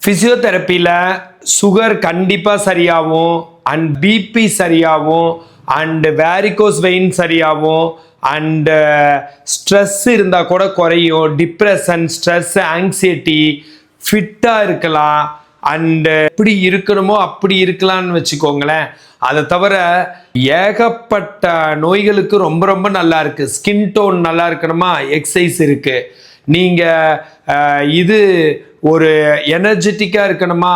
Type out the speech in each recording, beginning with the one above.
ஃபிசியோதெரப்பியில் sugar கண்டிப்பாக சரியாகும், and BP சரியாகும், அண்ட் வேரிகோஸ் வெயின் சரியாகும், அண்ட் ஸ்ட்ரெஸ் இருந்தால் கூட குறையும். டிப்ரெஷன், ஸ்ட்ரெஸ், ஆங்ஸைட்டி, ஃபிட்டாக இருக்கலாம், அண்டு எப்படி இருக்கணுமோ அப்படி இருக்கலாம்னு வச்சுக்கோங்களேன். அதை தவிர ஏகப்பட்ட நோய்களுக்கு ரொம்ப ரொம்ப நல்லா இருக்குது. ஸ்கின் டோன் நல்லா இருக்கணுமா, எக்ஸசைஸ் இருக்குது. நீங்கள் இது ஒரு எனர்ஜெட்டிக்காக இருக்கணுமா,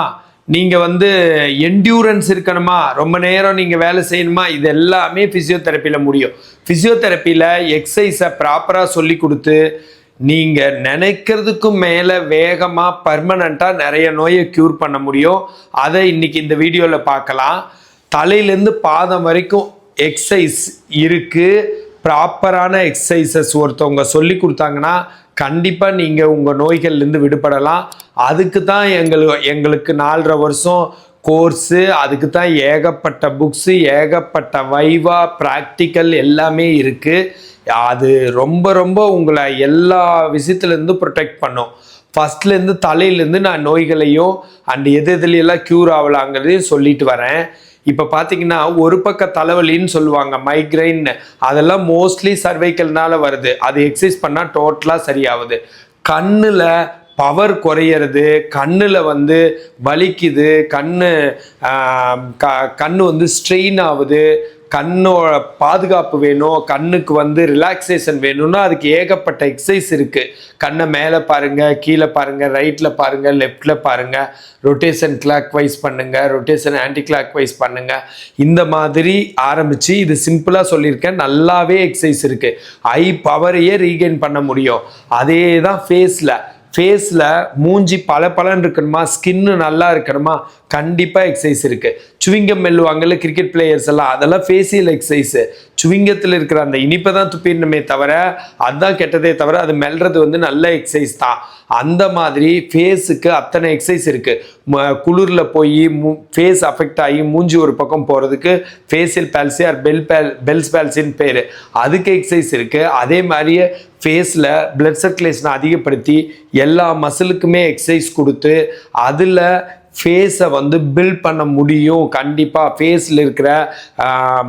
நீங்கள் என்டியூரன்ஸ் இருக்கணுமா, ரொம்ப நேரம் நீங்கள் வேலை செய்யணுமா, இது எல்லாமே ஃபிசியோதெரப்பியில் முடியும். ஃபிசியோதெரப்பியில் எக்ஸசைஸை ப்ராப்பராக சொல்லி கொடுத்து நீங்கள் நினைக்கிறதுக்கும் மேலே வேகமாக பர்மனண்ட்டாக நிறைய நோயை க்யூர் பண்ண முடியும். அதை இன்றைக்கி இந்த வீடியோவில் பார்க்கலாம். தலையிலேருந்து பாதம் வரைக்கும் எக்ஸசைஸ் இருக்குது. ப்ராப்பரான எக்ஸசைசஸ் ஒருத்தவங்க சொல்லி கொடுத்தாங்கன்னா கண்டிப்பாக நீங்கள் உங்கள் நோய்கள்லேருந்து விடுபடலாம். அதுக்கு தான் எங்களுக்கு 4.5 வருஷம் கோர்ஸு, அதுக்கு தான் ஏகப்பட்ட புக்ஸு, ஏகப்பட்ட வைவா, ப்ராக்டிக்கல் எல்லாமே இருக்குது. அது ரொம்ப ரொம்ப உங்களை எல்லா விஷயத்துலேருந்து ப்ரொடெக்ட் பண்ணும். ஃபஸ்ட்லேருந்து தலையிலேருந்து நான் நோய்களையும் அண்ட் எதுலையெல்லாம் க்யூர் ஆகலாங்கிறதையும் சொல்லிட்டு வரேன். இப்போ பார்த்தீங்கன்னா ஒரு பக்க தலைவலின்னு சொல்லுவாங்க, மைக்ரைன், அதெல்லாம் மோஸ்ட்லி சர்வைக்கல்னால வருது. அது எக்ஸசைஸ் பண்ணால் டோட்டலாக சரியாகுது. கண்ணில் பவர் குறையிறது, கண்ணில் வலிக்குது, கண்ணு ஸ்ட்ரெயின் ஆகுது, கண்ணோட பாதுகாப்பு வேணும், கண்ணுக்கு ரிலாக்ஸேஷன் வேணும்னா அதுக்கு ஏகப்பட்ட எக்ஸசைஸ் இருக்குது. கண்ணை மேலே பாருங்கள், கீழே பாருங்கள், ரைட்டில் பாருங்கள், லெஃப்டில் பாருங்கள், ரொட்டேஷன் கிளாக் வைஸ் பண்ணுங்கள், ரொட்டேஷன் ஆன்டி கிளாக் வைஸ் பண்ணுங்கள். இந்த மாதிரி ஆரம்பித்து இது சிம்பிளாக சொல்லியிருக்கேன். நல்லாவே எக்ஸசைஸ் இருக்குது. ஐ பவரையே ரீகெயின் பண்ண முடியும். அதே தான் ஃபேஸில் மூஞ்சி பலன்னு இருக்கணுமா, ஸ்கின்னு நல்லா இருக்கணுமா, கண்டிப்பாக எக்ஸசைஸ் இருக்குது. சுவிங்கம் மெல்லுவாங்கல்ல கிரிக்கெட் பிளேயர்ஸ் எல்லாம், அதெல்லாம் ஃபேஷியல் எக்ஸசைஸு. சுவிங்கத்தில் இருக்கிற அந்த இனிப்பை தான் துப்பிடணுமே தவிர அதுதான் கெட்டதே தவிர அது மெல்றது நல்ல எக்ஸசைஸ் தான். அந்த மாதிரி ஃபேஸுக்கு அத்தனை எக்ஸசைஸ் இருக்குது. குளிரில் போய் ஃபேஸ் அஃபெக்ட் ஆகி மூஞ்சி ஒரு பக்கம் போகிறதுக்கு ஃபேஷியல் பால்சி ஆர் பெல்ஸ் பால்சின்னு பேர், அதுக்கு எக்ஸசைஸ் இருக்குது. அதே மாதிரியே ஃபேஸில் பிளட் சர்க்குலேஷனை அதிகப்படுத்தி எல்லா மசிலுக்குமே எக்ஸசைஸ் கொடுத்து அதில் ஃபேஸை பில்ட் பண்ண முடியும். கண்டிப்பாக ஃபேஸில் இருக்கிற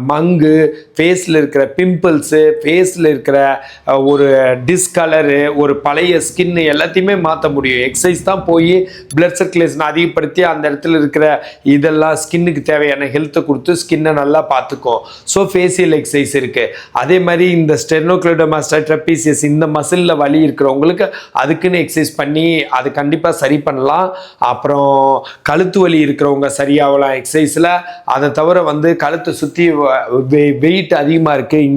மங்கு, ஃபேஸில் இருக்கிற பிம்பிள்ஸு, ஃபேஸில் இருக்கிற ஒரு டிஸ்கலரு, ஒரு பழைய ஸ்கின்னு எல்லாத்தையுமே மாற்ற முடியும். எக்ஸசைஸ் தான் போய் பிளட் சர்க்குலேஷனை அதிகப்படுத்தி அந்த இடத்துல இருக்கிற இதெல்லாம் ஸ்கின்னுக்கு தேவையான ஹெல்த்தை கொடுத்து ஸ்கின்னை நல்லா பார்த்துக்கும். ஸோ ஃபேஷியல் எக்ஸசைஸ் இருக்குது. அதே மாதிரி இந்த ஸ்டெர்னோக்ளைடோமாஸ்டர், ட்ரெப்பீசியஸ், இந்த மசிலில் வலி இருக்கிறவங்களுக்கு அதுக்குன்னு எக்ஸசைஸ் பண்ணி அது கண்டிப்பாக சரி பண்ணலாம். அப்புறம் கழுத்து வலி இருக்கிறவங்க சரியாகலாம் எக்ஸசைஸில். அதை தவிர கழுத்தை சுற்றி வெயிட் அதிகமாக இருக்குது,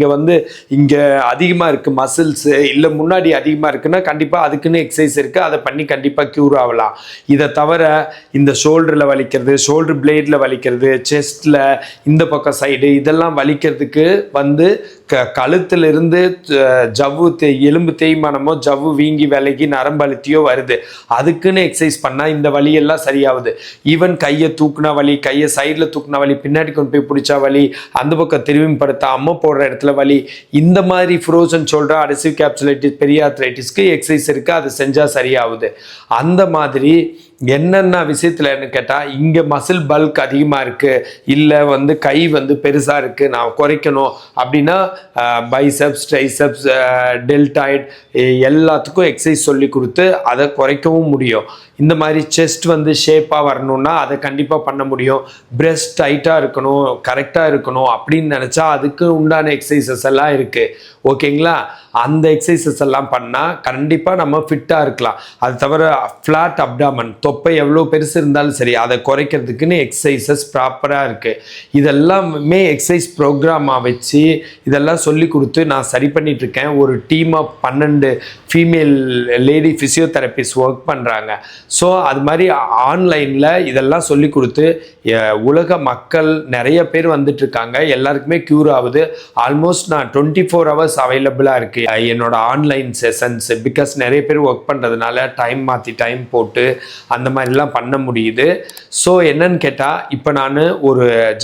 இங்கே அதிகமாக இருக்குது மசில்ஸு, இல்லை முன்னாடி அதிகமாக இருக்குன்னா கண்டிப்பாக அதுக்குன்னு எக்ஸசைஸ் இருக்குது. அதை பண்ணி கண்டிப்பாக க்யூர் ஆகலாம். இதை தவிர இந்த ஷோல்டரில் வலிக்கிறது, ஷோல்டர் பிளேடில் வலிக்கிறது, செஸ்ட்டில் இந்த பக்கம் சைடு, இதெல்லாம் வலிக்கிறதுக்கு கழுத்திலிருந்து ஜவ்வு எலும்பு தேய்மானமோ, ஜவ்வு வீங்கி விலகி நரம்பு அழுத்தியோ வருது, அதுக்குன்னு எக்ஸசைஸ் பண்ணால் இந்த வலியெல்லாம் சரியாகுது. ஈவன் கையை தூக்குனா வலி, கையை சைடில் தூக்குனா வலி, பின்னாடி கொண்டு போய் பிடிச்சா வலி, அந்த பக்கம் திரும்பி படுத்தா அம்மா போடுற இடத்துல வலி, இந்த மாதிரி ஃப்ரோசன் ஷோல்டர், அடசிவ் கேப்சுலைட்டிஸ், பெரியார்த்ரைட்டிஸ்க்கு எக்ஸசைஸ் இருக்குது. அது செஞ்சால் சரியாகுது. அந்த மாதிரி என்னென்ன விஷயத்துலன்னு கேட்டால், இங்கே மசில் பல்க் அதிகமாக இருக்குது, இல்லை கை பெருசாக இருக்குது, நான் குறைக்கணும் அப்படின்னா பைசப்ஸ், ட்ரைசப்ஸ், டெல்டாய்ட் எல்லாத்துக்கும் எக்ஸசைஸ் சொல்லி கொடுத்து அதை குறைக்கவும் முடியும். இந்த மாதிரி செஸ்ட் ஷேப்பாக வரணும்னா அதை கண்டிப்பாக பண்ண முடியும். பிரெஸ்ட் டைட்டாக இருக்கணும், கரெக்டாக இருக்கணும் அப்படின்னு நினச்சா அதுக்கு உண்டான எக்ஸசைசஸ் எல்லாம் இருக்குது. ஓகேங்களா? அந்த எக்ஸசைசஸ் எல்லாம் பண்ணால் கண்டிப்பாக நம்ம ஃபிட்டாக இருக்கலாம். அது தவிர ஃப்ளாட் அப்டாமன், தொப்பை எவ்வளோ பெருசு இருந்தாலும் சரி, அதை குறைக்கிறதுக்குன்னு எக்ஸசைசஸ் ப்ராப்பராக இருக்குது. இதெல்லாமே எக்ஸசைஸ் ப்ரோக்ராமாக வச்சு இதெல்லாம் சொல்லி கொடுத்து நான் சரி பண்ணிகிட்ருக்கேன். ஒரு team of 12 female lady physiotherapist work பண்ணுறாங்க. ஸோ அது மாதிரி ஆன்லைனில் இதெல்லாம் சொல்லி கொடுத்து உலக மக்கள் நிறைய பேர் வந்துட்டுருக்காங்க. எல்லாருக்குமே க்யூர் ஆகுது. ஆல்மோஸ்ட் நான் 24 ஹவர்ஸ் அவைலபிளாக இருக்குது என்னோட ஆன்லைன் செஷன்ஸ். பிகாஸ் நிறைய பேர் ஒர்க் பண்ணுறதுனால டைம் மாற்றி டைம் போட்டு அந்த மாதிரிலாம் பண்ண முடியுது. ஸோ என்னன்னு கேட்டால், இப்போ நான்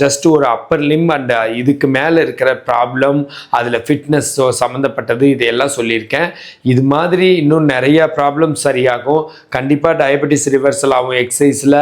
ஜஸ்ட் ஒரு அப்பர் லிம் அண்ட் இதுக்கு மேலே இருக்கிற ப்ராப்ளம், அதில் ஃபிட்னஸோ சம்மந்தப்பட்டது இதையெல்லாம் சொல்லியிருக்கேன். இது மாதிரி இன்னும் நிறைய ப்ராப்ளம் சரியாகும். கண்டிப்பாக டயபெட்டிஸ் ரிவர்சல் ஆகும் எக்ஸசைஸில்,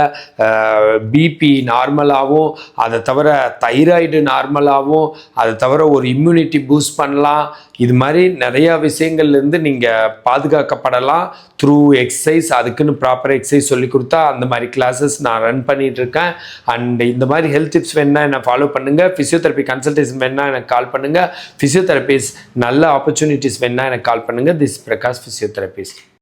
பிபி நார்மலாகவும், அதை தவிர தைராய்டு நார்மலாகவும், அதை தவிர ஒரு இம்யூனிட்டி பூஸ்ட் பண்ணலாம். இது மாதிரி நிறையா விஷயங்கள்லேருந்து நீங்கள் பாதுகாக்கப்படலாம் த்ரூ எக்ஸசைஸ். அதுக்குன்னு ப்ராப்பர் எக்ஸசைஸ் சொல்லி கொடுத்தா அந்த மாதிரி கிளாஸஸ் நான் ரன் பண்ணிகிட்டு இருக்கேன். அண்ட் இந்த மாதிரி ஹெல்த் டிப்ஸ் வேணுன்னா என்னை ஃபாலோ பண்ணுங்கள். ஃபிசியோதெரப்பி கன்சல்டேஷன் வேணுன்னா எனக்கு கால் பண்ணுங்கள். ஃபிசியோதெரபிஸ் நல்ல ஆப்பர்ச்சுனிட்டிஸ் வேணுன்னா எனக்கு கால் பண்ணுங்கள். This Prakash physiotherapist.